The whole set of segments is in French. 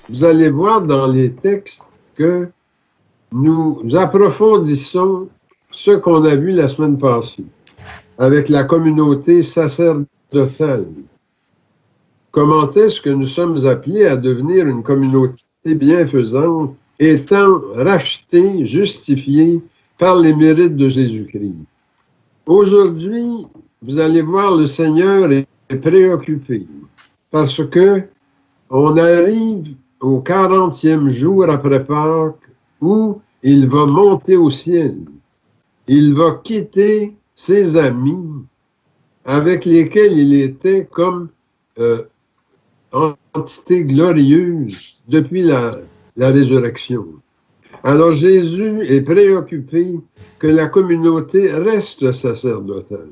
Vous allez voir dans les textes que nous approfondissons ce qu'on a vu la semaine passée avec la communauté sacerdotale. Comment est-ce que nous sommes appelés à devenir une communauté bienfaisante, étant rachetés, justifiés par les mérites de Jésus-Christ? Aujourd'hui, vous allez voir, le Seigneur est préoccupé parce que on arrive au 40e jour après Pâques où il va monter au ciel. Il va quitter ses amis avec lesquels il était comme entité glorieuse depuis la résurrection. Alors Jésus est préoccupé que la communauté reste sacerdotale.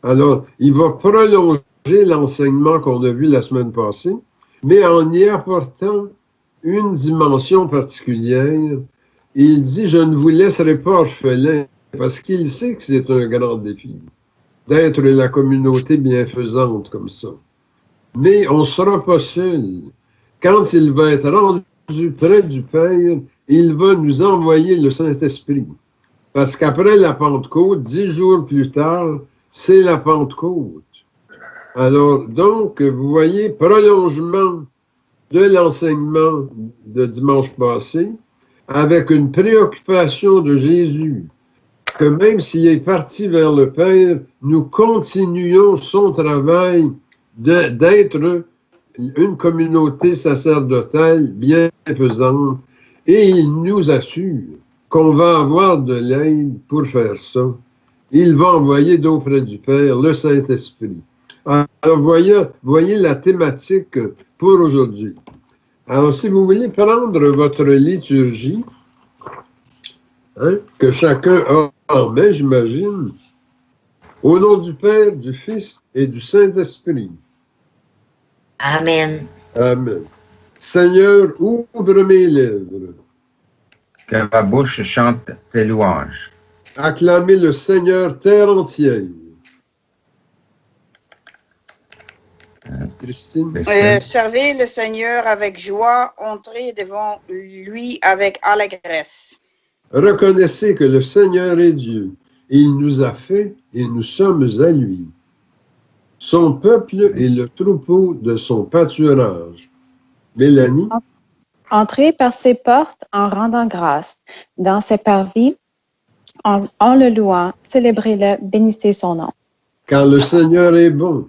Alors, il va prolonger l'enseignement qu'on a vu la semaine passée, mais en y apportant une dimension particulière. Il dit, je ne vous laisserai pas orphelin, parce qu'il sait que c'est un grand défi d'être la communauté bienfaisante comme ça. Mais on ne sera pas seul. Quand il va être rendu près du Père, il va nous envoyer le Saint-Esprit. Parce qu'après la Pentecôte, 10 jours plus tard, c'est la Pentecôte. Alors, donc, vous voyez, prolongement de l'enseignement de dimanche passé, avec une préoccupation de Jésus, que même s'il est parti vers le Père, nous continuons son travail d'être une communauté sacerdotale bienfaisante, et il nous assure qu'on va avoir de l'aide pour faire ça. Il va envoyer d'auprès du Père le Saint-Esprit. Alors, voyez la thématique pour aujourd'hui. Alors, si vous voulez prendre votre liturgie, que chacun a en main, j'imagine, au nom du Père, du Fils et du Saint-Esprit. Amen. Amen. Seigneur, ouvre mes lèvres. Que ma bouche chante tes louanges. Acclamez le Seigneur, terre entière. Christine. Servez le Seigneur avec joie, entrez devant lui avec allégresse. Reconnaissez que le Seigneur est Dieu. Il nous a fait et nous sommes à lui. Son peuple est le troupeau de son pâturage. Mélanie. Entrez par ses portes en rendant grâce, dans ses parvis, en le louant, célébrez-le, bénissez son nom. Car le Seigneur est bon,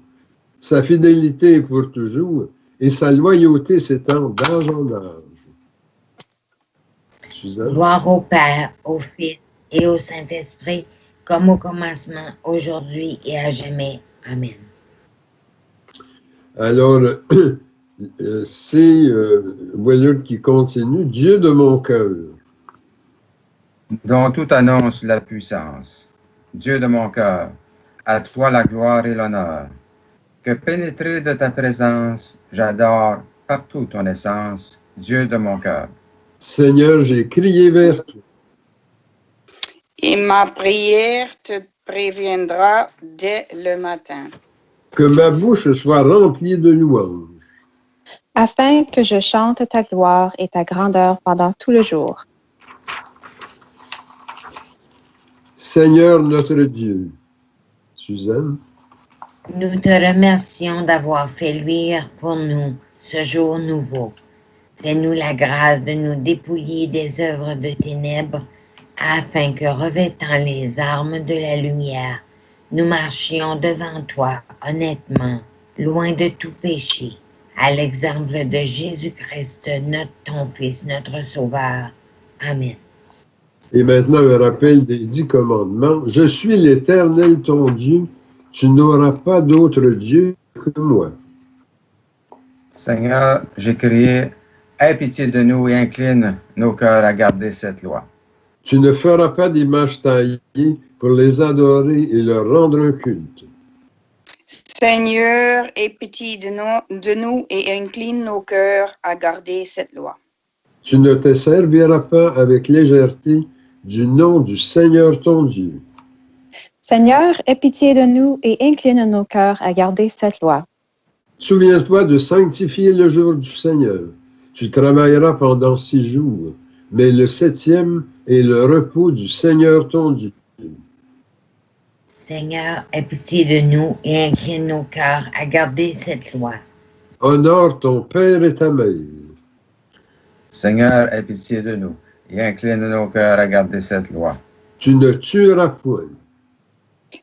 sa fidélité est pour toujours, et sa loyauté s'étend d'âge en âge. Suzanne. Gloire au Père, au Fils et au Saint-Esprit, comme au commencement, aujourd'hui et à jamais. Amen. Alors, c'est Willard qui continue. Dieu de mon cœur. Dont tout annonce la puissance. Dieu de mon cœur, à toi la gloire et l'honneur. Que pénétré de ta présence, j'adore partout ton essence, Dieu de mon cœur. Seigneur, j'ai crié vers toi. Et ma prière te préviendra dès le matin. Que ma bouche soit remplie de louanges. Afin que je chante ta gloire et ta grandeur pendant tout le jour. Seigneur notre Dieu. Suzanne. Nous te remercions d'avoir fait luire pour nous ce jour nouveau. Fais-nous la grâce de nous dépouiller des œuvres de ténèbres, afin que, revêtant les armes de la lumière, nous marchions devant toi honnêtement, loin de tout péché, à l'exemple de Jésus-Christ, ton Fils, notre Sauveur. Amen. Et maintenant, un rappel des 10 commandements. Je suis l'Éternel, ton Dieu. Tu n'auras pas d'autre Dieu que moi. Seigneur, j'ai crié, aie pitié de nous et incline nos cœurs à garder cette loi. Tu ne feras pas d'images taillées pour les adorer et leur rendre un culte. Seigneur, aie pitié de nous et incline nos cœurs à garder cette loi. Tu ne te serviras pas avec légèreté du nom du Seigneur ton Dieu. Seigneur, aie pitié de nous et incline nos cœurs à garder cette loi. Souviens-toi de sanctifier le jour du Seigneur. Tu travailleras pendant 6 jours, mais le 7e est le repos du Seigneur ton Dieu. Seigneur, aie pitié de nous et incline nos cœurs à garder cette loi. Honore ton père et ta mère. Seigneur, aie pitié de nous et incline nos cœurs à garder cette loi. Tu ne tueras point.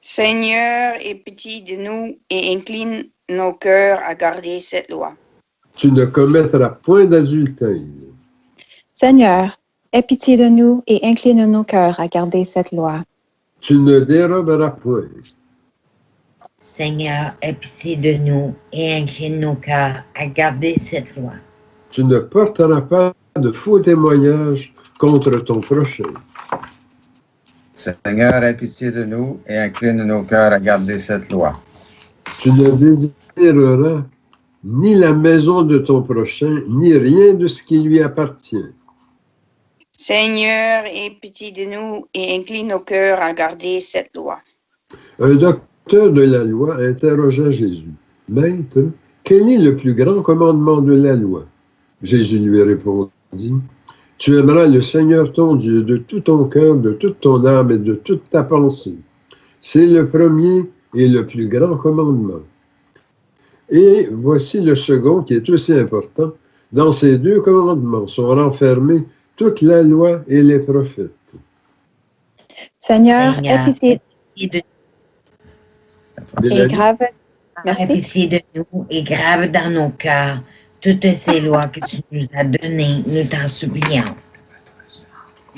Seigneur, aie pitié de nous et incline nos cœurs à garder cette loi. Tu ne commettras point d'adultère. Seigneur, aie pitié de nous et incline nos cœurs à garder cette loi. Tu ne déroberas point. Seigneur, aie pitié de nous et incline nos cœurs à garder cette loi. Tu ne porteras pas de faux témoignages contre ton prochain. Seigneur, aie pitié de nous et incline nos cœurs à garder cette loi. Tu ne désireras ni la maison de ton prochain, ni rien de ce qui lui appartient. Seigneur, aie pitié de nous et incline nos cœurs à garder cette loi. Un docteur de la loi interrogea Jésus. « Maître, quel est le plus grand commandement de la loi? » Jésus lui répondit, « Tu aimeras le Seigneur ton Dieu de tout ton cœur, de toute ton âme et de toute ta pensée. C'est le premier et le plus grand commandement. Et voici le second qui est aussi important. Dans ces 2 commandements sont renfermés toute la loi et les prophètes. » Seigneur, aie Seigneur, pitié de et Mélanie? grave. Aie Merci. pitié de nous et grave dans nos cœurs toutes ces lois que tu nous as données, nous t'en supplions.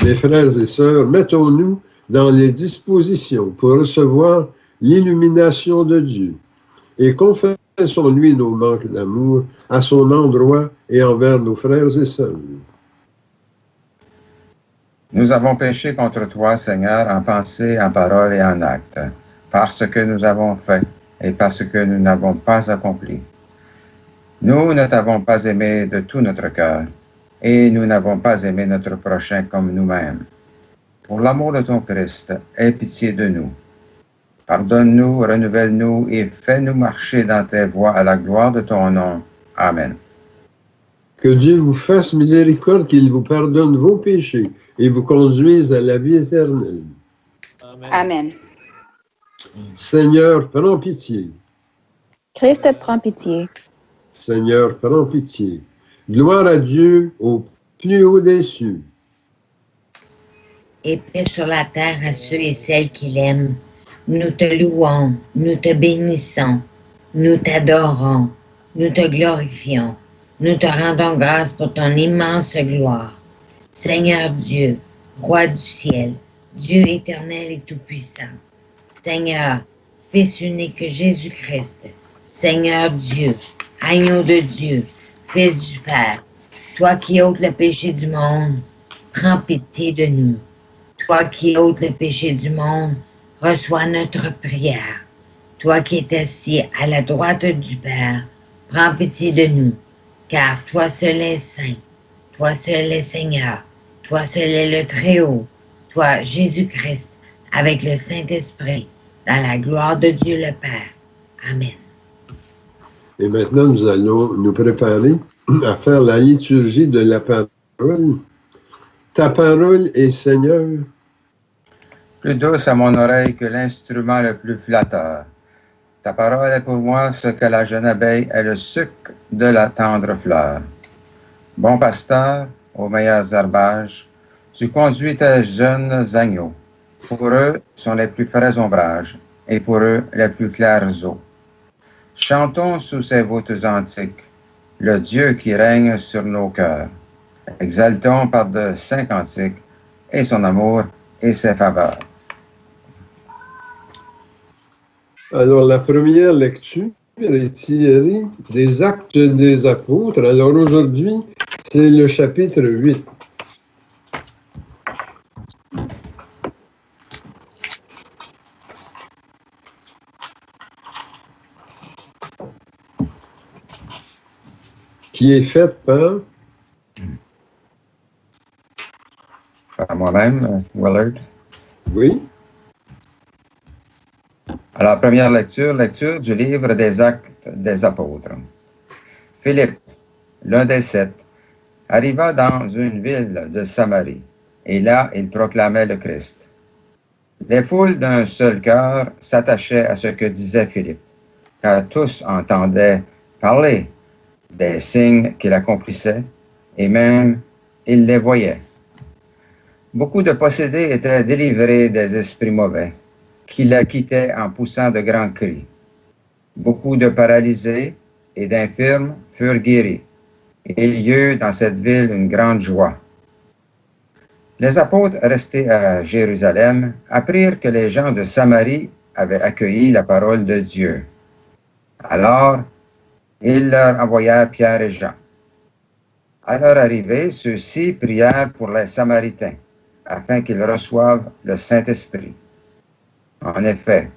Mes frères et sœurs, mettons-nous dans les dispositions pour recevoir l'illumination de Dieu et confessons-lui nos manques d'amour à son endroit et envers nos frères et sœurs. Nous avons péché contre toi, Seigneur, en pensée, en parole et en acte, parce que nous avons fait et parce que nous n'avons pas accompli. Nous ne t'avons pas aimé de tout notre cœur, et nous n'avons pas aimé notre prochain comme nous-mêmes. Pour l'amour de ton Christ, aie pitié de nous. Pardonne-nous, renouvelle-nous et fais-nous marcher dans tes voies à la gloire de ton nom. Amen. Que Dieu vous fasse miséricorde, qu'il vous pardonne vos péchés et vous conduise à la vie éternelle. Amen. Seigneur, prends pitié. Christ, prends pitié. Seigneur, prends pitié. Gloire à Dieu au plus haut des cieux. Et paix sur la terre à ceux et celles qui l'aiment. Nous te louons, nous te bénissons, nous t'adorons, nous te glorifions, nous te rendons grâce pour ton immense gloire. Seigneur Dieu, Roi du ciel, Dieu éternel et tout-puissant. Seigneur, Fils unique Jésus-Christ, Seigneur Dieu, Agneau de Dieu, Fils du Père, toi qui ôtes le péché du monde, prends pitié de nous. Toi qui ôtes le péché du monde, reçois notre prière. Toi qui es assis à la droite du Père, prends pitié de nous, car toi seul es saint, toi seul es Seigneur, toi seul es le Très-Haut, toi Jésus-Christ, avec le Saint-Esprit, dans la gloire de Dieu le Père. Amen. Et maintenant, nous allons nous préparer à faire la liturgie de la parole. Ta parole est, Seigneur, Plus douce à mon oreille que l'instrument le plus flatteur. Ta parole est pour moi ce que la jeune abeille est le sucre de la tendre fleur. Bon pasteur, aux meilleurs herbages, tu conduis tes jeunes agneaux. Pour eux sont les plus frais ombrages, et pour eux les plus clairs eaux. Chantons sous ces voûtes antiques le Dieu qui règne sur nos cœurs. Exaltons par de saints cantiques et son amour et ses faveurs. alors la première lecture est tirée des Actes des Apôtres. Alors aujourd'hui, c'est le chapitre 8. qui est faite par moi-même, Willard. Oui. Alors, première lecture du livre des Actes des Apôtres. Philippe, l'un des 7, arriva dans une ville de Samarie, et là, il proclamait le Christ. Les foules d'un seul cœur s'attachaient à ce que disait Philippe, car tous entendaient parler des signes qu'il accomplissait, et même ils les voyaient. Beaucoup de possédés étaient délivrés des esprits mauvais, qui la quittaient en poussant de grands cris. Beaucoup de paralysés et d'infirmes furent guéris, et il y eut dans cette ville une grande joie. Les apôtres restés à Jérusalem apprirent que les gens de Samarie avaient accueilli la parole de Dieu. Alors, ils leur envoyèrent Pierre et Jean. À leur arrivée, ceux-ci prièrent pour les Samaritains, afin qu'ils reçoivent le Saint-Esprit. En effet,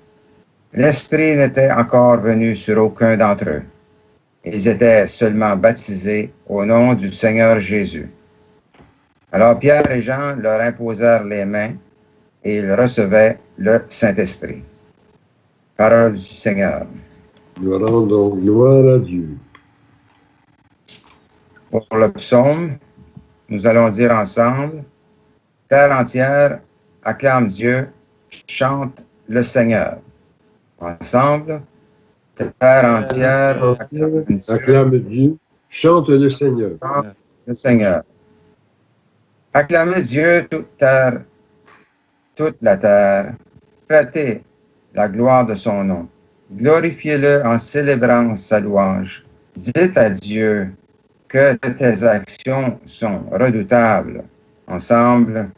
l'Esprit n'était encore venu sur aucun d'entre eux. Ils étaient seulement baptisés au nom du Seigneur Jésus. Alors Pierre et Jean leur imposèrent les mains et ils recevaient le Saint-Esprit. Parole du Seigneur. Nous rendons gloire à Dieu. Pour le psaume, nous allons dire ensemble, terre entière acclame Dieu, chante le Seigneur. Ensemble, terre entière acclame Dieu, chante le Seigneur. Chante le Seigneur. Acclamez Dieu, toute la terre, fêtez la gloire de son nom. Glorifiez-le en célébrant sa louange. Dites à Dieu que tes actions sont redoutables. Ensemble,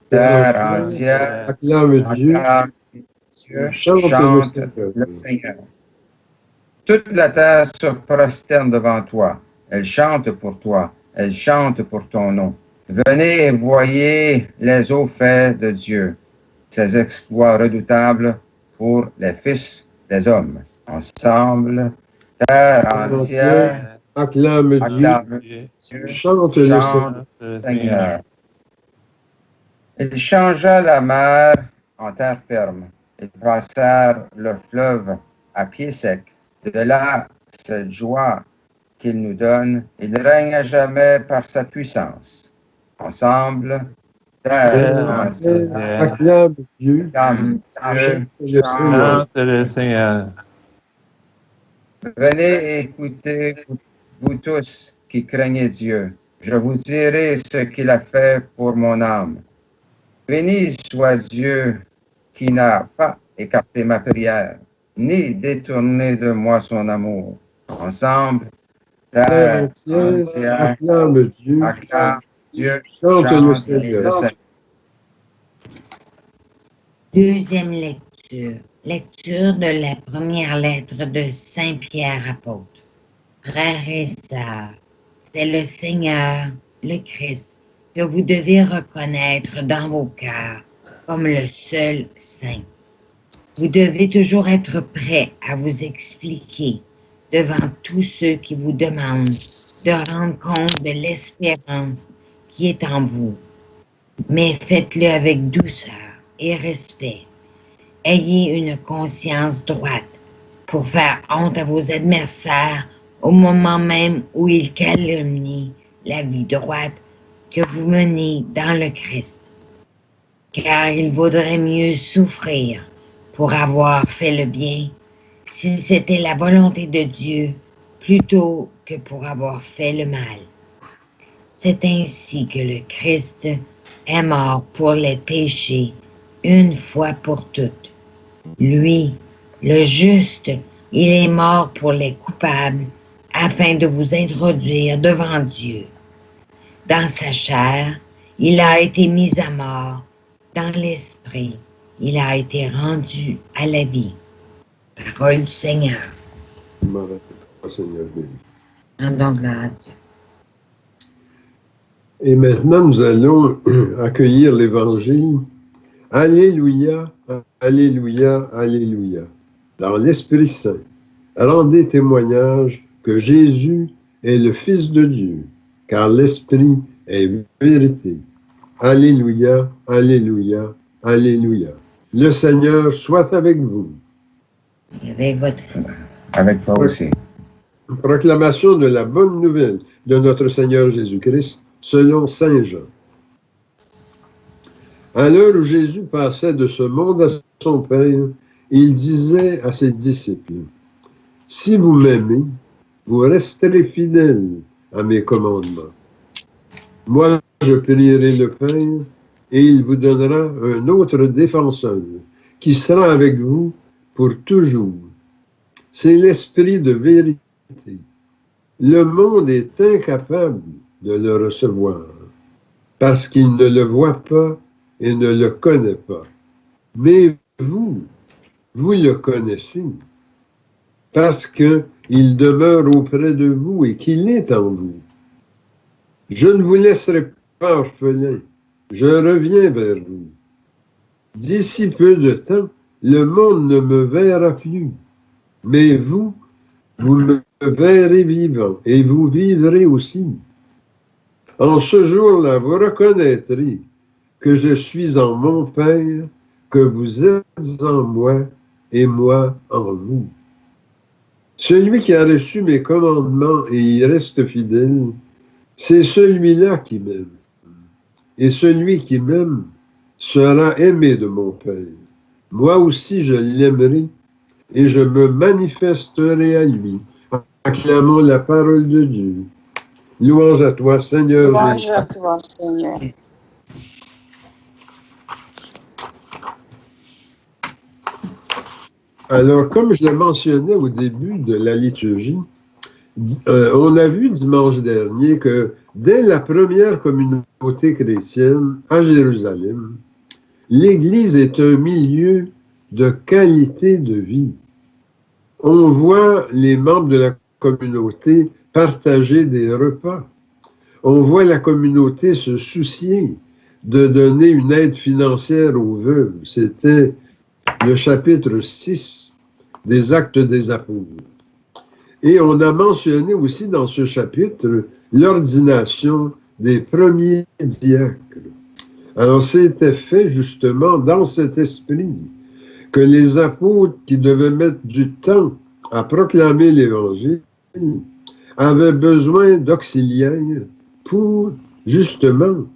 terre entière, acclame Dieu, chante le Seigneur. Toute la terre se prosterne devant toi. Elle chante pour toi. Elle chante pour ton nom. Venez et voyez les hauts faits de Dieu, ses exploits redoutables pour les fils des hommes. Ensemble, terre entière, acclame Dieu, chante le Seigneur. Il changea la mer en terre ferme. Ils passèrent le fleuve à pied sec. De là, cette joie qu'il nous donne, il règne à jamais par sa puissance. Ensemble, terre entière, acclame Dieu, chante le Seigneur. Venez et écoutez, vous tous qui craignez Dieu. Je vous dirai ce qu'il a fait pour mon âme. Béni soit Dieu qui n'a pas écarté ma prière, ni détourné de moi son amour. Ensemble, terre entière, acclame Dieu, chante le Seigneur. Deuxième lecture. Lecture de la première lettre de Saint Pierre apôtre. Frères et sœurs, c'est le Seigneur, le Christ, que vous devez reconnaître dans vos cœurs comme le seul saint. Vous devez toujours être prêt à vous expliquer devant tous ceux qui vous demandent de rendre compte de l'espérance qui est en vous. Mais faites-le avec douceur et respect. Ayez une conscience droite pour faire honte à vos adversaires au moment même où ils calomnient la vie droite que vous menez dans le Christ. Car il vaudrait mieux souffrir pour avoir fait le bien, si c'était la volonté de Dieu, plutôt que pour avoir fait le mal. C'est ainsi que le Christ est mort pour les péchés, une fois pour toutes. Lui, le juste, il est mort pour les coupables, afin de vous introduire devant Dieu. Dans sa chair, il a été mis à mort. Dans l'esprit, il a été rendu à la vie. Parole du Seigneur. Rendons gloire à Dieu. Et maintenant, nous allons accueillir l'Évangile. Alléluia, alléluia, alléluia. Dans l'Esprit Saint, rendez témoignage que Jésus est le Fils de Dieu, car l'Esprit est vérité. Alléluia, alléluia, alléluia. Le Seigneur soit avec vous. Et avec votre Avec toi aussi. Proclamation de la bonne nouvelle de notre Seigneur Jésus-Christ selon Saint Jean. À l'heure où Jésus passait de ce monde à son Père, il disait à ses disciples, « Si vous m'aimez, vous resterez fidèles à mes commandements. Moi, je prierai le Père, et il vous donnera un autre défenseur, qui sera avec vous pour toujours. C'est l'Esprit de vérité. Le monde est incapable de le recevoir, parce qu'il ne le voit pas et ne le connaît pas. Mais vous le connaissez, parce qu'il demeure auprès de vous et qu'il est en vous. Je ne vous laisserai pas orphelin, je reviens vers vous. D'ici peu de temps, le monde ne me verra plus, mais vous me verrez vivant et vous vivrez aussi. En ce jour-là, vous reconnaîtrez que je suis en mon Père, que vous êtes en moi et moi en vous. Celui qui a reçu mes commandements et y reste fidèle, c'est celui-là qui m'aime. Et celui qui m'aime sera aimé de mon Père. Moi aussi je l'aimerai et je me manifesterai à lui. Acclamons la parole de Dieu. Louange à toi, Seigneur. Louange à toi, Seigneur. Alors, comme je le mentionnais au début de la liturgie, on a vu dimanche dernier que dès la première communauté chrétienne à Jérusalem, l'Église est un milieu de qualité de vie. On voit les membres de la communauté partager des repas. On voit la communauté se soucier de donner une aide financière aux veuves. C'était le chapitre 6 des Actes des Apôtres. Et on a mentionné aussi dans ce chapitre l'ordination des premiers diacres. Alors, c'était fait justement dans cet esprit que les apôtres qui devaient mettre du temps à proclamer l'Évangile avaient besoin d'auxiliaires pour justement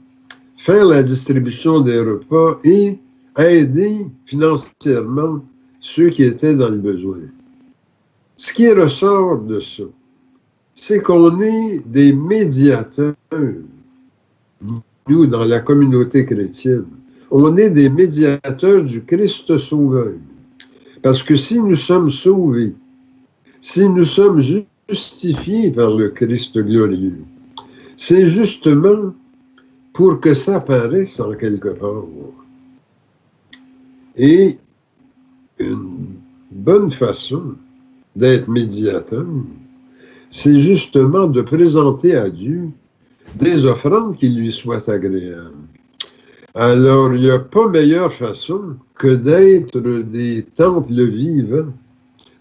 faire la distribution des repas et aider financièrement ceux qui étaient dans le besoin. Ce qui ressort de ça, c'est qu'on est des médiateurs, nous, dans la communauté chrétienne. On est des médiateurs du Christ Sauveur. Parce que si nous sommes sauvés, si nous sommes justifiés par le Christ glorieux, c'est justement pour que ça apparaisse en quelque part. Et une bonne façon d'être médiateur, c'est justement de présenter à Dieu des offrandes qui lui soient agréables. Alors, il n'y a pas meilleure façon que d'être des temples vivants,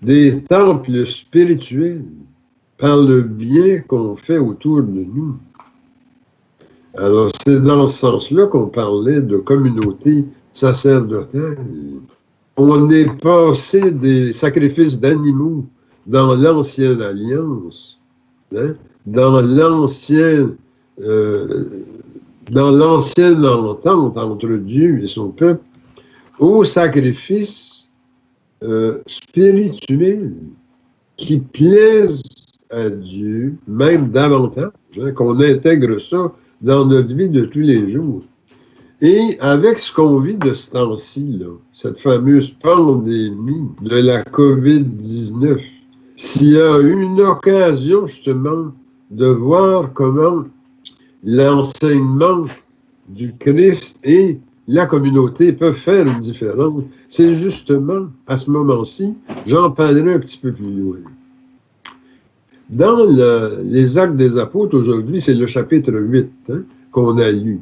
des temples spirituels, par le bien qu'on fait autour de nous. Alors, c'est dans ce sens-là qu'on parlait de communauté sacerdotale. On est passé des sacrifices d'animaux dans l'ancienne alliance, hein, dans l'ancienne entente entre Dieu et son peuple, au sacrifice spirituel qui plaise à Dieu, même davantage, hein, qu'on intègre ça dans notre vie de tous les jours. Et avec ce qu'on vit de ce temps-ci, là, cette fameuse pandémie de la COVID-19, s'il y a une occasion justement de voir comment l'enseignement du Christ et la communauté peuvent faire une différence, c'est justement à ce moment-ci, j'en parlerai un petit peu plus loin. Dans les Actes des Apôtres, aujourd'hui, c'est le chapitre 8 hein, qu'on a lu.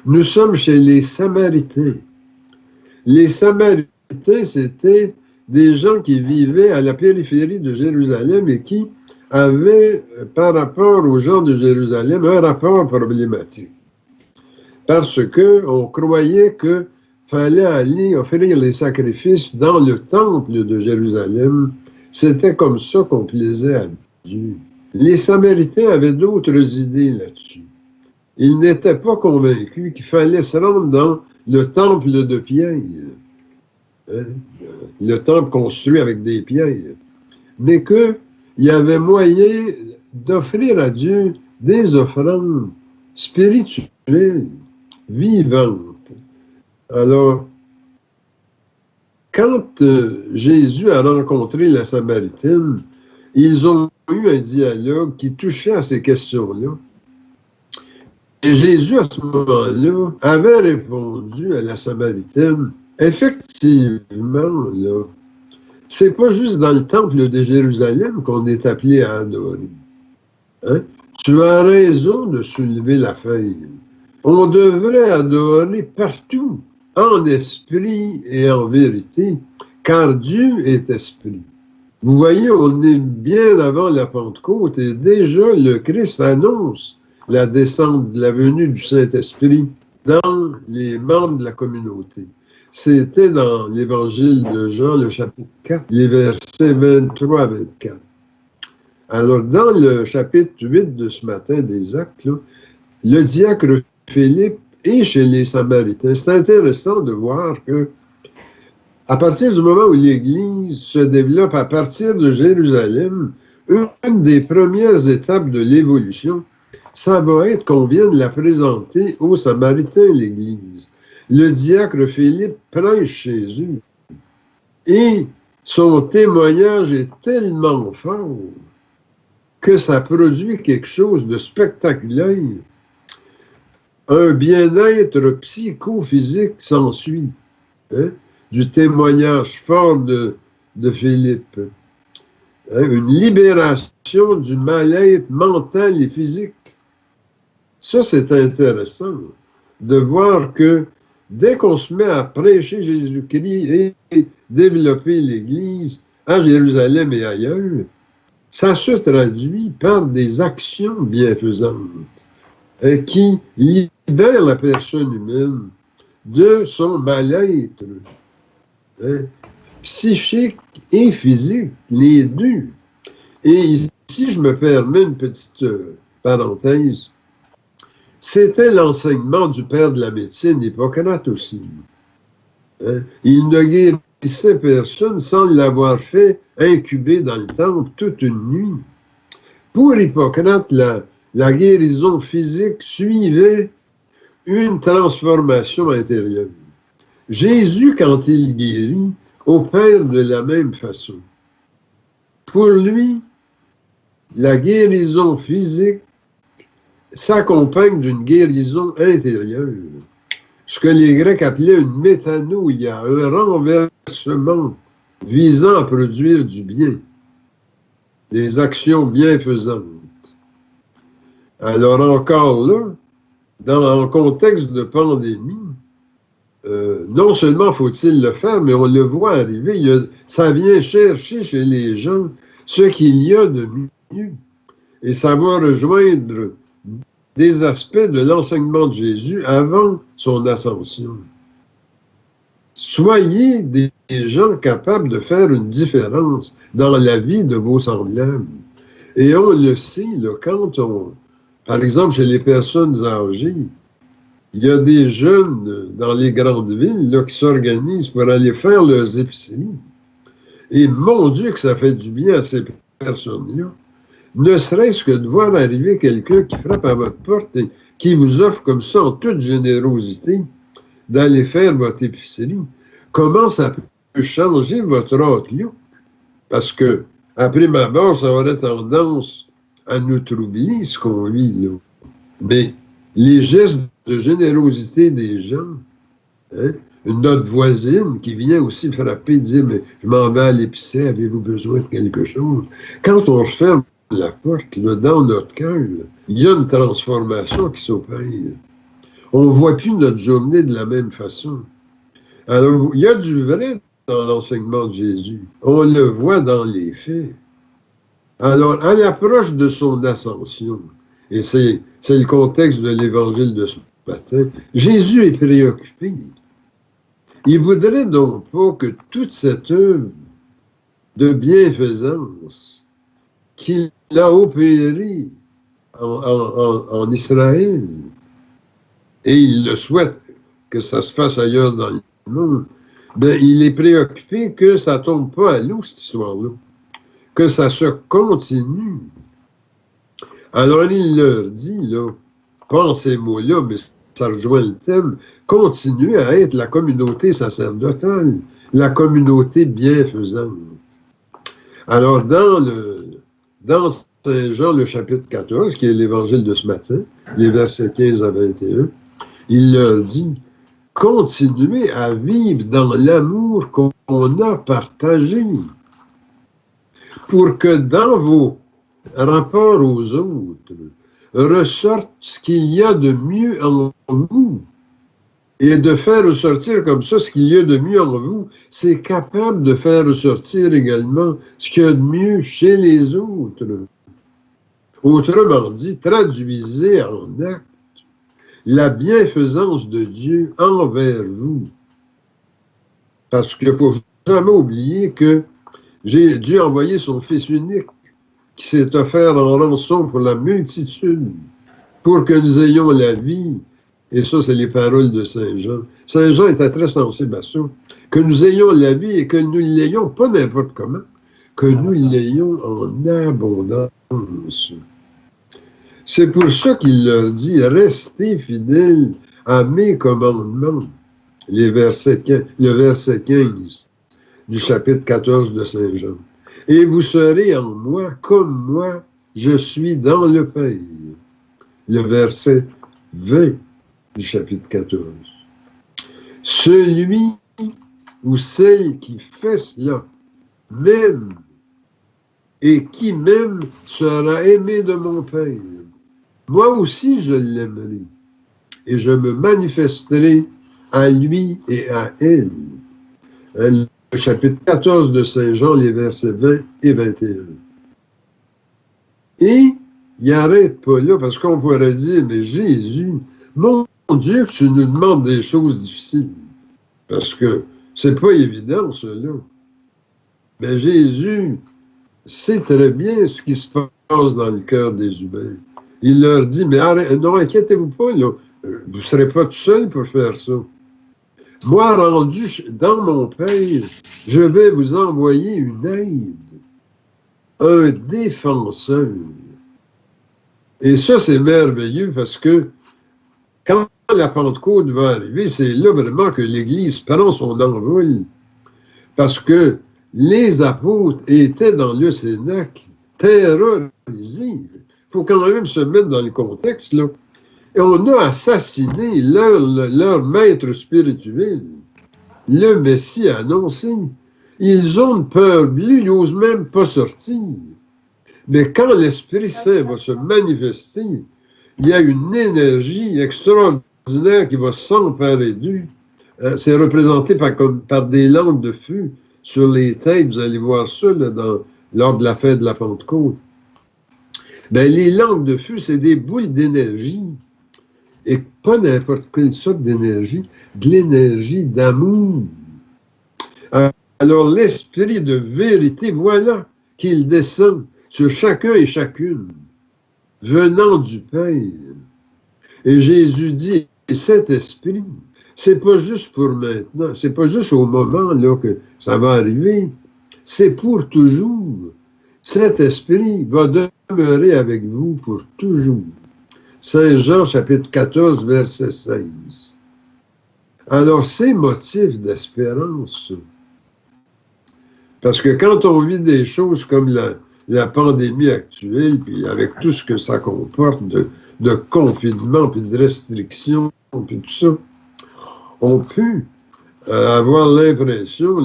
Nous sommes chez les Samaritains. Les Samaritains, c'était des gens qui vivaient à la périphérie de Jérusalem et qui avait, par rapport aux gens de Jérusalem, un rapport problématique. Parce qu'on croyait qu'il fallait aller offrir les sacrifices dans le temple de Jérusalem. C'était comme ça qu'on plaisait à Dieu. Les Samaritains avaient d'autres idées là-dessus. Ils n'étaient pas convaincus qu'il fallait se rendre dans le temple de pierre, hein, le temple construit avec des pierres, mais qu'il y avait moyen d'offrir à Dieu des offrandes spirituelles, vivantes. Alors, quand Jésus a rencontré la Samaritaine, ils ont eu un dialogue qui touchait à ces questions-là. Et Jésus, à ce moment-là, avait répondu à la Samaritaine, effectivement, là, c'est pas juste dans le temple de Jérusalem qu'on est appelé à adorer. Hein? Tu as raison de soulever la feuille. On devrait adorer partout, en esprit et en vérité, car Dieu est esprit. Vous voyez, on est bien avant la Pentecôte et déjà le Christ annonce la descente de la venue du Saint-Esprit dans les membres de la communauté. C'était dans l'Évangile de Jean, le chapitre 4, les versets 23 à 24. Alors, dans le chapitre 8 de ce matin des Actes, là, le diacre Philippe est chez les Samaritains. C'est intéressant de voir que, à partir du moment où l'Église se développe à partir de Jérusalem, une des premières étapes de l'évolution, ça va être qu'on vienne la présenter aux Samaritains, l'Église. Le diacre Philippe prêche chez eux. Et son témoignage est tellement fort que ça produit quelque chose de spectaculaire. Un bien-être psychophysique s'ensuit, hein, du témoignage fort de Philippe. Hein, une libération du mal-être mental et physique. Ça, c'est intéressant de voir que dès qu'on se met à prêcher Jésus-Christ et développer l'Église à Jérusalem et ailleurs, ça se traduit par des actions bienfaisantes qui libèrent la personne humaine de son mal-être, hein, psychique et physique, les deux. Et ici, je me permets une petite parenthèse. C'était l'enseignement du père de la médecine, Hippocrate aussi. Hein? Il ne guérissait personne sans l'avoir fait incuber dans le temple toute une nuit. Pour Hippocrate, la guérison physique suivait une transformation intérieure. Jésus, quand il guérit, opère de la même façon. Pour lui, la guérison physique s'accompagne d'une guérison intérieure. Ce que les Grecs appelaient une métanoïa, un renversement visant à produire du bien, des actions bienfaisantes. Alors encore là, dans un contexte de pandémie, non seulement faut-il le faire, mais on le voit arriver, ça vient chercher chez les gens ce qu'il y a de mieux. Et ça va rejoindre des aspects de l'enseignement de Jésus avant son ascension. Soyez des gens capables de faire une différence dans la vie de vos semblables. Et on le sait, là, quand par exemple, chez les personnes âgées, il y a des jeunes dans les grandes villes là, qui s'organisent pour aller faire leurs épiceries. Et mon Dieu que ça fait du bien à ces personnes-là. Ne serait-ce que de voir arriver quelqu'un qui frappe à votre porte et qui vous offre comme ça, en toute générosité, d'aller faire votre épicerie. Comment ça peut changer votre outlook? Parce que, après ma mort, ça aurait tendance à nous troubler, ce qu'on vit là. Mais les gestes de générosité des gens, hein, notre voisine qui vient aussi frapper, dire « Mais je m'en vais à l'épicerie, avez-vous besoin de quelque chose? » Quand on referme la porte, là, dans notre cœur, il y a une transformation qui s'opère. On ne voit plus notre journée de la même façon. Alors, il y a du vrai dans l'enseignement de Jésus. On le voit dans les faits. Alors, à l'approche de son ascension, et c'est le contexte de l'évangile de ce matin, Jésus est préoccupé. Il voudrait donc pas que toute cette œuvre de bienfaisance qu'il a opérée en Israël, et il le souhaite que ça se fasse ailleurs dans le monde, ben, il est préoccupé que ça ne tombe pas à l'eau, cette histoire-là, que ça se continue. Alors il leur dit, là, pas en ces mots-là, mais ça rejoint le thème, continuez à être la communauté sacerdotale, la communauté bienfaisante. Alors dans Saint Jean, le chapitre 14, qui est l'évangile de ce matin, les versets 15 à 21, il leur dit, continuez à vivre dans l'amour qu'on a partagé, pour que dans vos rapports aux autres ressorte ce qu'il y a de mieux en vous. Et de faire ressortir comme ça ce qu'il y a de mieux en vous, c'est capable de faire ressortir également ce qu'il y a de mieux chez les autres. Autrement dit, traduisez en acte la bienfaisance de Dieu envers vous. Parce qu'il ne faut jamais oublier que Dieu a envoyé son Fils unique qui s'est offert en rançon pour la multitude, pour que nous ayons la vie. Et ça, c'est les paroles de Saint Jean. Saint Jean était très sensible à ça. Que nous ayons la vie et que nous l'ayons pas n'importe comment, que nous l'ayons en abondance. C'est pour ça qu'il leur dit, restez fidèles à mes commandements. Le verset 15 du chapitre 14 de Saint Jean. Et vous serez en moi comme moi, je suis dans le Père. Le verset 20 du chapitre 14. Celui ou celle qui fait cela, même, et qui même sera aimé de mon Père. Moi aussi je l'aimerai, et je me manifesterai à lui et à elle. Le chapitre 14 de Saint Jean, les versets 20 et 21. Et il n'arrête pas là, parce qu'on pourrait dire, mais Jésus, mon Dieu, que tu nous demandes des choses difficiles. Parce que c'est pas évident, cela. Mais Jésus sait très bien ce qui se passe dans le cœur des humains. Il leur dit, mais non, inquiétez-vous pas, là. Vous ne serez pas tout seul pour faire ça. Moi, rendu dans mon Père, je vais vous envoyer une aide, un défenseur. Et ça, c'est merveilleux parce que quand la Pentecôte va arriver, c'est là vraiment que l'Église prend son envol. Parce que les apôtres étaient dans le Cénacle terrorisés. Il faut quand même se mettre dans le contexte, là. Et on a assassiné leur maître spirituel, le Messie annoncé. Ils ont une peur bleue, ils n'osent même pas sortir. Mais quand l'Esprit Saint va se manifester, il y a une énergie extraordinaire qui va s'emparer d'eux. C'est représenté par des langues de feu sur les têtes. Vous allez voir ça là, lors de la fête de la Pentecôte. Ben, les langues de feu, c'est des boules d'énergie. Et pas n'importe quelle sorte d'énergie, de l'énergie d'amour. Alors, l'esprit de vérité, voilà qu'il descend sur chacun et chacune, venant du Père. Et Jésus dit, cet esprit, c'est pas juste pour maintenant, c'est pas juste au moment là que ça va arriver, c'est pour toujours. Cet esprit va demeurer avec vous pour toujours. Saint Jean, chapitre 14, verset 16. Alors, c'est motif d'espérance. Parce que quand on vit des choses comme la pandémie actuelle, puis avec tout ce que ça comporte de confinement, puis de restrictions, puis tout ça, on peut avoir l'impression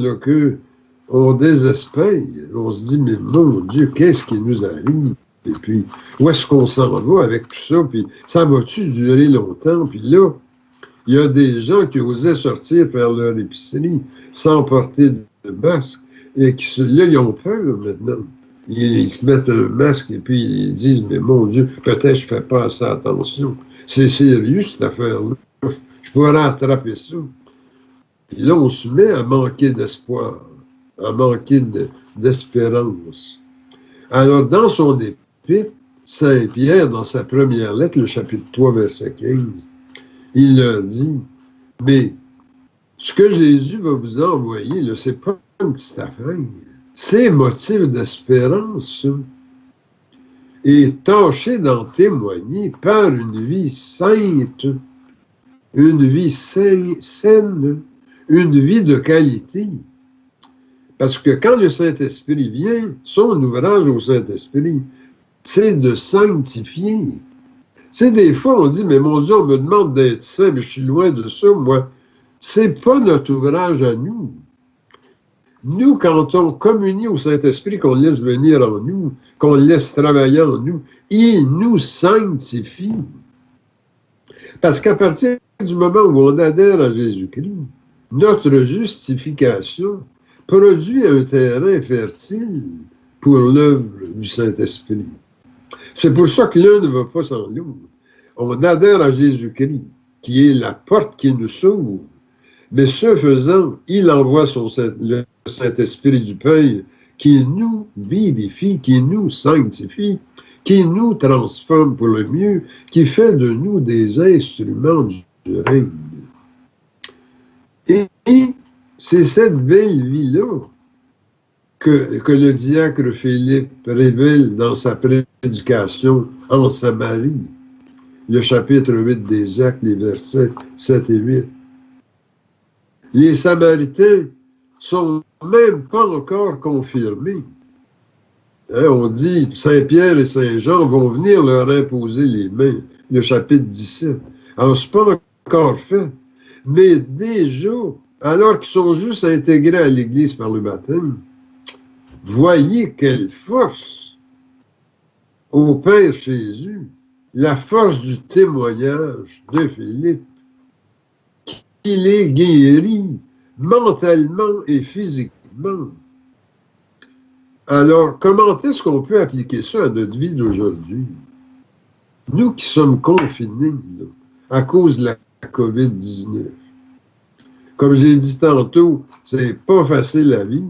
qu'on désespère. On se dit, mais mon Dieu, qu'est-ce qui nous arrive? Et puis, où est-ce qu'on s'en va avec tout ça? Puis, ça va-tu durer longtemps? Puis là, il y a des gens qui osaient sortir faire leur épicerie sans porter de masque et qui, là, ils ont peur maintenant. Ils se mettent un masque et puis ils disent, mais mon Dieu, peut-être je ne fais pas assez attention. C'est sérieux, cette affaire-là. Je pourrais attraper ça. Et là, on se met à manquer d'espoir, à manquer d'espérance. Alors, dans son épître, Saint Pierre, dans sa première lettre, le chapitre 3, verset 15, il leur dit, mais ce que Jésus va vous envoyer, ce n'est pas une petite affaire. C'est motif d'espérance. Et tâchez d'en témoigner par une vie sainte, une vie saine, une vie de qualité. Parce que quand le Saint-Esprit vient, son ouvrage au Saint-Esprit, c'est de sanctifier. Tu sais, des fois, on dit, mais mon Dieu, on me demande d'être saint, mais je suis loin de ça, moi. C'est pas notre ouvrage à nous. Nous, quand on communie au Saint-Esprit, qu'on laisse venir en nous, qu'on laisse travailler en nous, il nous sanctifie. Parce qu'à partir du moment où on adhère à Jésus-Christ, notre justification produit un terrain fertile pour l'œuvre du Saint-Esprit. C'est pour ça que l'un ne va pas sans l'autre. On adhère à Jésus-Christ, qui est la porte qui nous sauve. Mais ce faisant, il envoie le Saint-Esprit du Père qui nous vivifie, qui nous sanctifie, qui nous transforme pour le mieux, qui fait de nous des instruments du règne. Et c'est cette belle vie-là que le diacre Philippe révèle dans sa prédication en Samarie, le chapitre 8 des Actes, les versets 7 et 8. Les Samaritains sont même pas encore confirmés. Hein, on dit Saint-Pierre et Saint-Jean vont venir leur imposer les mains, le chapitre 17. Alors, c'est pas encore fait. Mais déjà, alors qu'ils sont juste intégrés à l'Église par le baptême, voyez quelle force opère Jésus, la force du témoignage de Philippe. Il est guéri mentalement et physiquement. Alors, comment est-ce qu'on peut appliquer ça à notre vie d'aujourd'hui? Nous qui sommes confinés là, à cause de la COVID-19. Comme j'ai dit tantôt, c'est pas facile à vivre.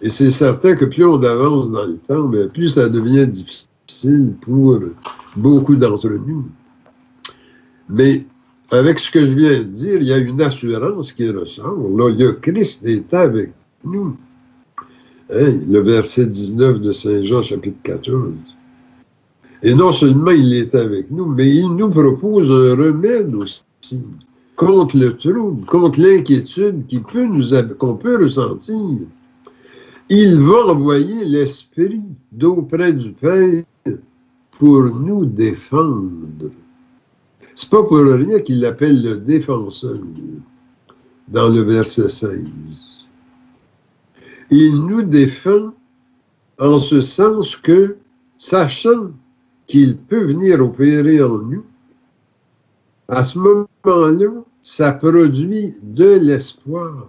Et c'est certain que plus on avance dans le temps, mais plus ça devient difficile pour beaucoup d'entre nous. Mais avec ce que je viens de dire, il y a une assurance qui ressort. Là, le Christ est avec nous. Hein, le verset 19 de Saint Jean, chapitre 14. Et non seulement il est avec nous, mais il nous propose un remède aussi contre le trouble, contre l'inquiétude qu'on peut ressentir. Il va envoyer l'Esprit d'auprès du Père pour nous défendre. C'est pas pour rien qu'il l'appelle le défenseur dans le verset 16. Il nous défend en ce sens que, sachant qu'il peut venir opérer en nous, à ce moment-là, ça produit de l'espoir.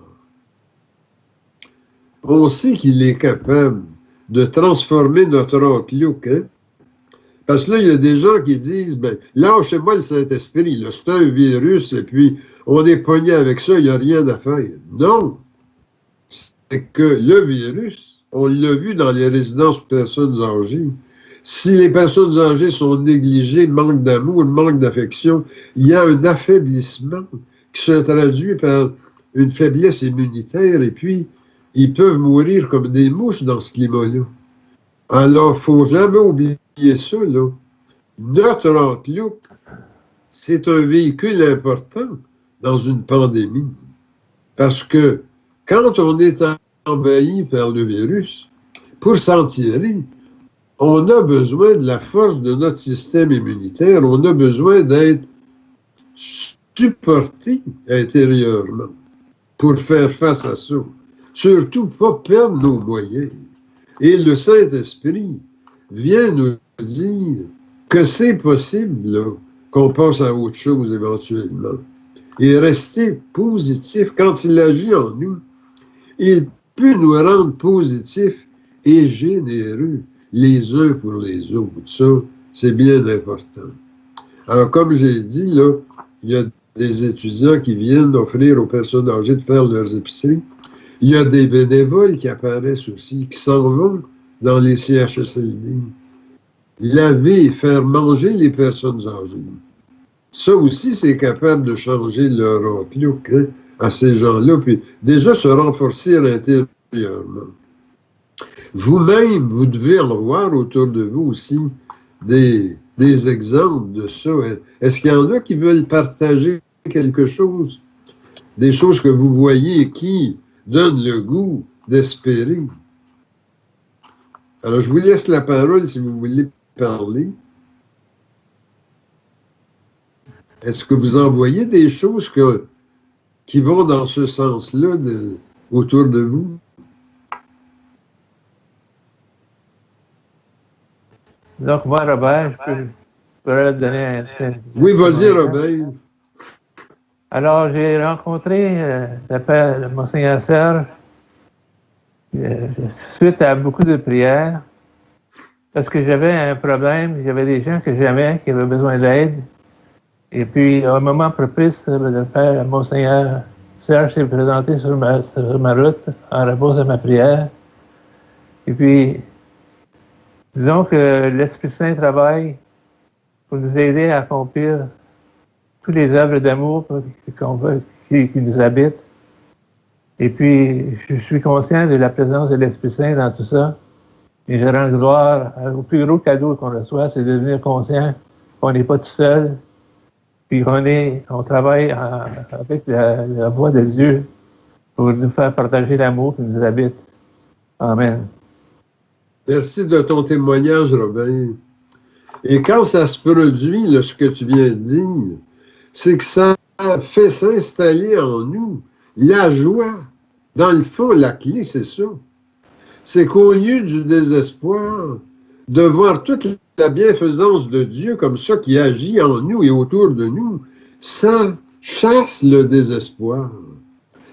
On sait qu'il est capable de transformer notre outlook, hein? Parce que là, il y a des gens qui disent, ben, lâchez-moi le Saint-Esprit, là, c'est un virus, et puis on est pogné avec ça, il n'y a rien à faire. Non! C'est que le virus, on l'a vu dans les résidences pour personnes âgées. Si les personnes âgées sont négligées, manque d'amour, manque d'affection, il y a un affaiblissement qui se traduit par une faiblesse immunitaire, et puis ils peuvent mourir comme des mouches dans ce climat-là. Alors, il ne faut jamais oublier ça, là. Notre outlook, c'est un véhicule important dans une pandémie. Parce que quand on est envahi par le virus, pour s'en tirer, on a besoin de la force de notre système immunitaire, on a besoin d'être supporté intérieurement pour faire face à ça. Surtout, pas perdre nos moyens. Et le Saint-Esprit vient nous dire que c'est possible là, qu'on passe à autre chose éventuellement. Et rester positif quand il agit en nous. Il peut nous rendre positifs et généreux les uns pour les autres. Ça, c'est bien important. Alors, comme j'ai dit, là, il y a des étudiants qui viennent offrir aux personnes âgées de faire leurs épiceries. Il y a des bénévoles qui apparaissent aussi, qui s'en vont dans les CHSLD. Laver et faire manger les personnes âgées. Ça aussi, c'est capable de changer leur outlook à ces gens-là, puis déjà se renforcer intérieurement. Vous-même, vous devez en voir autour de vous aussi des exemples de ça. Est-ce qu'il y en a qui veulent partager quelque chose? Des choses que vous voyez qui donnent le goût d'espérer. Alors, je vous laisse la parole si vous voulez parler. Est-ce que vous en voyez des choses qui vont dans ce sens-là autour de vous? Donc, moi, Robert, je peux donner un... Oui, vas-y, Robert. Alors, j'ai rencontré Monseigneur Serge suite à beaucoup de prières parce que j'avais un problème, j'avais des gens que j'aimais qui avaient besoin d'aide. Et puis, à un moment propice, le Père Monseigneur Serge s'est présenté sur ma route en réponse à ma prière. Et puis, disons que l'Esprit Saint travaille pour nous aider à accomplir toutes les œuvres d'amour qui nous habitent. Et puis, je suis conscient de la présence de l'Esprit Saint dans tout ça. Et je rends gloire au plus gros cadeau qu'on reçoit, c'est de devenir conscient qu'on n'est pas tout seul, puis on travaille avec la voix de Dieu pour nous faire partager l'amour qui nous habite. Amen. Merci de ton témoignage, Robert. Et quand ça se produit, là, ce que tu viens de dire, c'est que ça fait s'installer en nous la joie. Dans le fond, la clé, c'est ça. C'est qu'au lieu du désespoir, de voir toute la bienfaisance de Dieu comme ça qui agit en nous et autour de nous, ça chasse le désespoir.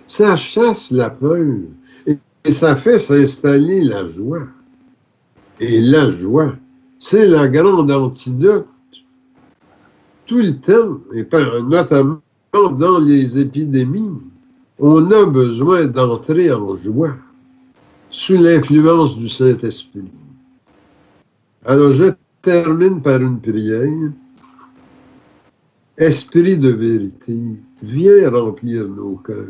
Ça chasse la peur. Et ça fait s'installer la joie. Et la joie, c'est la grande antidote. Tout le temps, et notamment dans les épidémies, on a besoin d'entrer en joie sous l'influence du Saint-Esprit. Alors, je termine par une prière. Esprit de vérité, viens remplir nos cœurs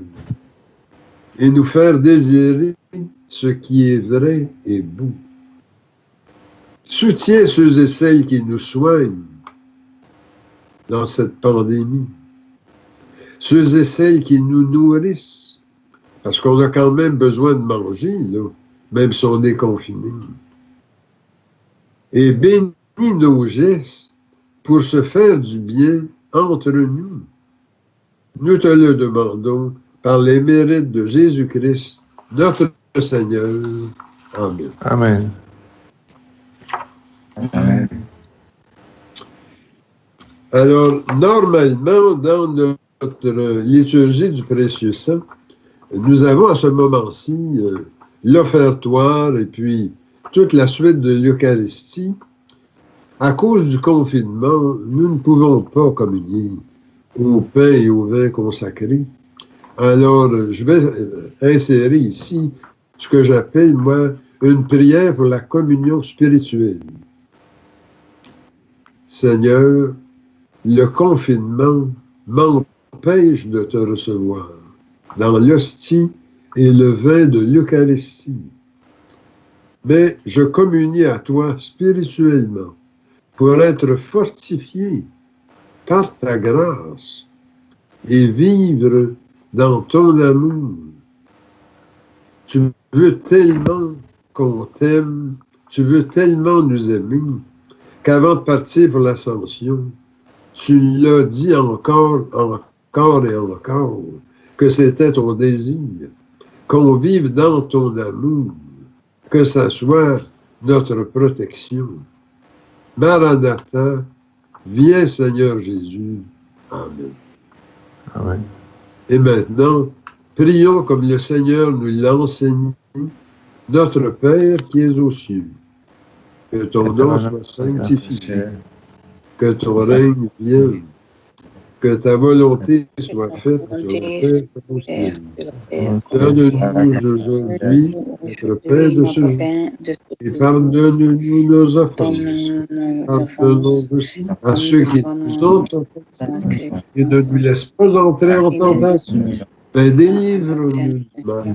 et nous faire désirer ce qui est vrai et beau. Soutiens ceux et celles qui nous soignent dans cette pandémie. Ceux et celles qui nous nourrissent, parce qu'on a quand même besoin de manger, là, même si on est confiné. Et bénis nos gestes pour se faire du bien entre nous. Nous te le demandons par les mérites de Jésus-Christ, notre Seigneur. Amen. Amen. Amen. Alors, normalement, dans notre liturgie du précieux sang, nous avons à ce moment-ci l'offertoire et puis toute la suite de l'Eucharistie. À cause du confinement, nous ne pouvons pas communier au pain et au vin consacrés. Alors, je vais insérer ici ce que j'appelle, moi, une prière pour la communion spirituelle. Seigneur, le confinement m'empêche de te recevoir dans l'hostie et le vin de l'Eucharistie. Mais je communie à toi spirituellement pour être fortifié par ta grâce et vivre dans ton amour. Tu veux tellement qu'on t'aime, tu veux tellement nous aimer, qu'avant de partir pour l'ascension, tu l'as dit encore et encore, que c'était ton désir, qu'on vive dans ton amour, que ça soit notre protection. Maranatha, viens Seigneur Jésus. Amen. Amen. Et maintenant, prions comme le Seigneur nous l'a enseigné Notre Père qui es aux cieux, que ton nom soit sanctifié, que ton règne vienne, que ta volonté soit faite sur la terre comme au ciel. Donne-nous aujourd'hui notre pain de ce jour et pardonne-nous nos offenses. Pardonnons aussi à ceux qui nous ont offensés et ne nous laisse pas entrer en tentation, mais délivre-nous du mal.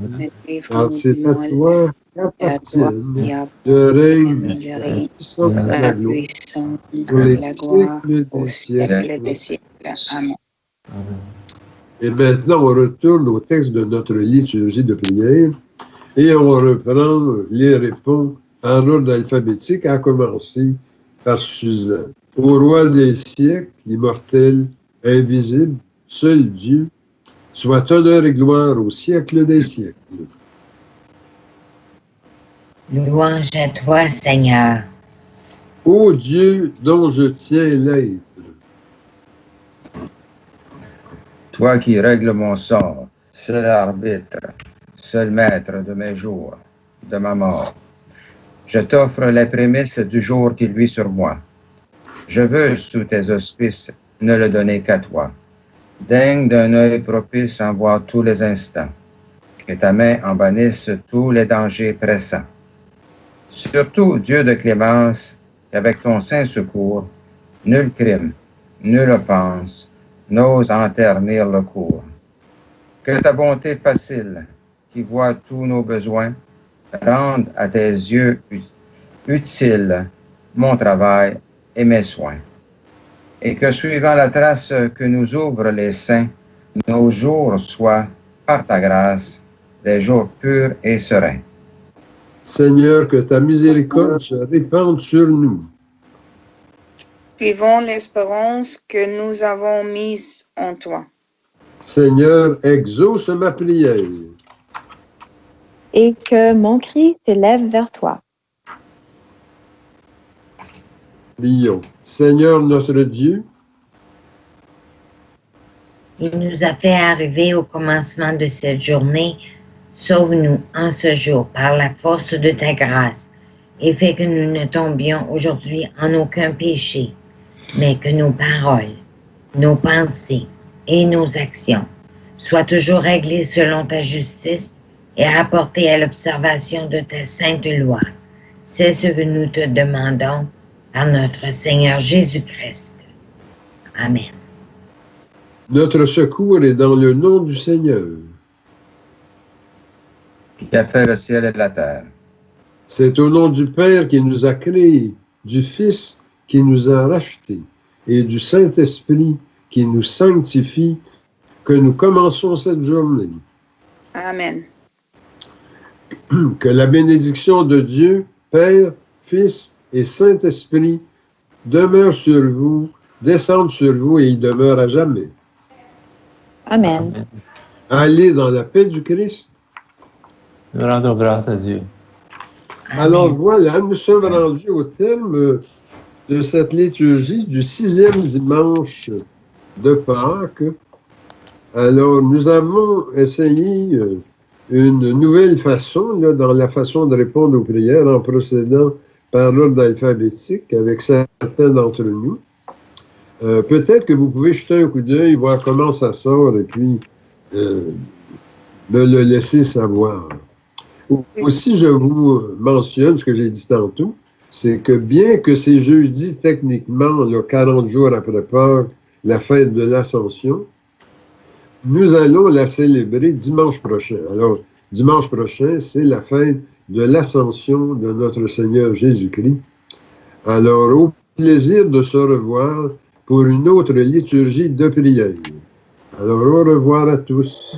Car c'est à toi qu'appartiennent le règne, la puissance et la gloire pour les siècles des siècles. Amen. Et maintenant, on retourne au texte de notre liturgie de prière et on reprend les réponses en ordre alphabétique, à commencer par Suzanne. Au roi des siècles, immortel, invisible, seul Dieu, soit honneur et gloire au siècle des siècles. Louange à toi, Seigneur. Ô Dieu dont je tiens l'être, Toi qui règles mon sort, seul arbitre, seul maître de mes jours, de ma mort, je t'offre les prémices du jour qui luit sur moi. Je veux, sous tes auspices, ne le donner qu'à toi. Daigne d'un œil propice en voir tous les instants, que ta main en bannisse tous les dangers pressants. Surtout, Dieu de clémence, qu'avec ton saint secours, nul crime, nulle offense, n'ose en ternir le cours. Que ta bonté facile, qui voit tous nos besoins, rende à tes yeux utile mon travail et mes soins. Et que suivant la trace que nous ouvrent les saints, nos jours soient, par ta grâce, des jours purs et sereins. Seigneur, que ta miséricorde se répande sur nous. Suivons l'espérance que nous avons mise en toi. Seigneur, exauce ma prière. Et que mon cri s'élève vers toi. Prions. Seigneur notre Dieu, Il nous a fait arriver au commencement de cette journée. Sauve-nous en ce jour par la force de ta grâce et fais que nous ne tombions aujourd'hui en aucun péché, mais que nos paroles, nos pensées et nos actions soient toujours réglées selon ta justice et rapportées à l'observation de ta sainte loi. C'est ce que nous te demandons par notre Seigneur Jésus-Christ. Amen. notre secours est dans le nom du Seigneur. Qui a fait le ciel et la terre. C'est au nom du Père qui nous a créés, du Fils qui nous a rachetés et du Saint-Esprit qui nous sanctifie que nous commençons cette journée. Amen. Que la bénédiction de Dieu, Père, Fils et Saint-Esprit demeure sur vous, descende sur vous et y demeure à jamais. Amen. Allez dans la paix du Christ. Nous rendons grâce à Dieu. Alors voilà, nous sommes rendus au terme de cette liturgie du 6e dimanche de Pâques. Alors, nous avons essayé une nouvelle façon, là, dans la façon de répondre aux prières, en procédant par l'ordre alphabétique avec certains d'entre nous. Peut-être que vous pouvez jeter un coup d'œil, voir comment ça sort, et puis me le laisser savoir. Aussi, je vous mentionne ce que j'ai dit tantôt, c'est que bien que c'est jeudi, techniquement, là, 40 jours après Pâques, la fête de l'Ascension, nous allons la célébrer dimanche prochain. Alors, dimanche prochain, c'est la fête de l'Ascension de notre Seigneur Jésus-Christ. Alors, au plaisir de se revoir pour une autre liturgie de prière. Alors, au revoir à tous.